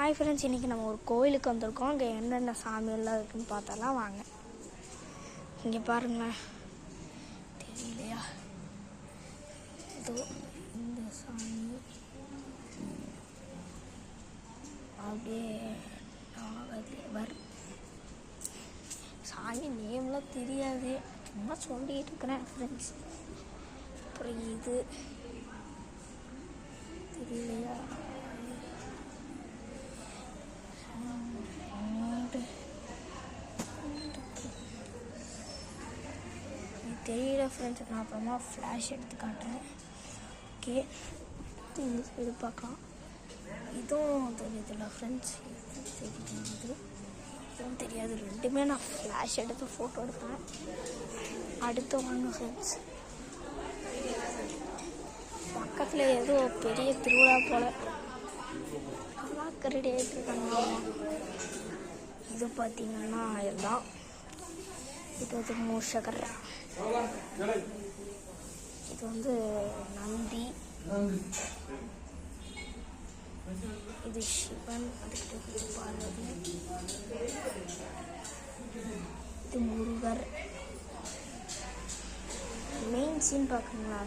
Hi friends, இன்றைக்கி நம்ம ஒரு கோயிலுக்கு வந்திருக்கோம். அங்கே என்னென்ன சாமியெல்லாம் இருக்குதுன்னு பார்த்தாலாம் வாங்க. இங்கே பாருங்களேன், தெரியலையா? இதோ இந்த சாமி அப்படியே நாகதேவர். சாமி நேம்லாம் தெரியாது, சும்மா சொல்லிகிட்டு இருக்கிறேன் ஃப்ரெண்ட்ஸ். அப்புறம் இது தெரியலையா? தெரியல ஃப்ரெண்ட்ஸ், நான் அப்புறமா ஃப்ளாஷ் எடுத்து காட்டுறேன். ஓகே, இந்த சைடு பார்க்கலாம். இதுவும் தெரியுதுல்ல ஃப்ரெண்ட்ஸ், தெரியுது, இதுவும் தெரியாது. ரெண்டுமே நான் ஃப்ளாஷ் எடுத்து ஃபோட்டோ எடுப்பேன். அடுத்து வாங்க ஃப்ரெண்ட்ஸ், பக்கத்தில் ஏதோ பெரிய திருவிழா போல் பார்க்க ரெடி ஆகிட்டு இருக்காங்க. இது பார்த்தீங்கன்னா இதுதான், இது வந்து மூஷகர், இது வந்து நந்தி, இது சிவன், அதுக்கிட்ட பார்வதி, இது முருகர். Main scene பார்க்குங்களா?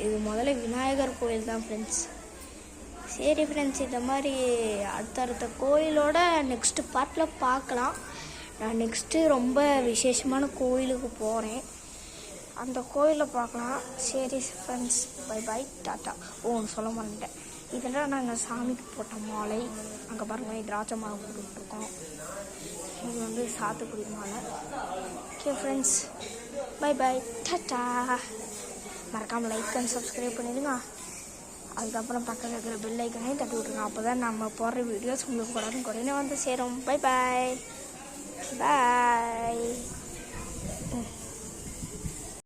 இது முதல்ல விநாயகர் கோயில் தான் ஃப்ரெண்ட்ஸ். சரி ஃப்ரெண்ட்ஸ், இந்த மாதிரி அடுத்தடுத்த கோயிலோட நெக்ஸ்ட்டு பார்ட்டில் பார்க்கலாம். நான் நெக்ஸ்ட்டு ரொம்ப விசேஷமான கோயிலுக்கு போகிறேன், அந்த கோயிலில் பார்க்கலாம். சரி ஃப்ரெண்ட்ஸ், பை பாய், டாட்டா. ஒன்று சொல்ல மாட்டேன், இதெல்லாம் நாங்கள் சாமிக்கு போட்ட மாலை. அங்கே பாருங்கள், திராட்சை மாலை போட்டுட்ருக்கோம். இது வந்து சாத்துக்குடி மாலை. Okay friends, bye bye, tata. மறக்காமல் லைக் அண்ட் சப்ஸ்கிரைப் பண்ணிடுங்க. அதுக்கப்புறம் பக்கத்தில் இருக்கிற பெல் ஐக்கனையும் தட்டி விட்ருங்க. அப்போ தான் நம்ம போடுற வீடியோஸ் உங்களுக்கு உடனே வந்து சேரும். பை பாய், பாய்.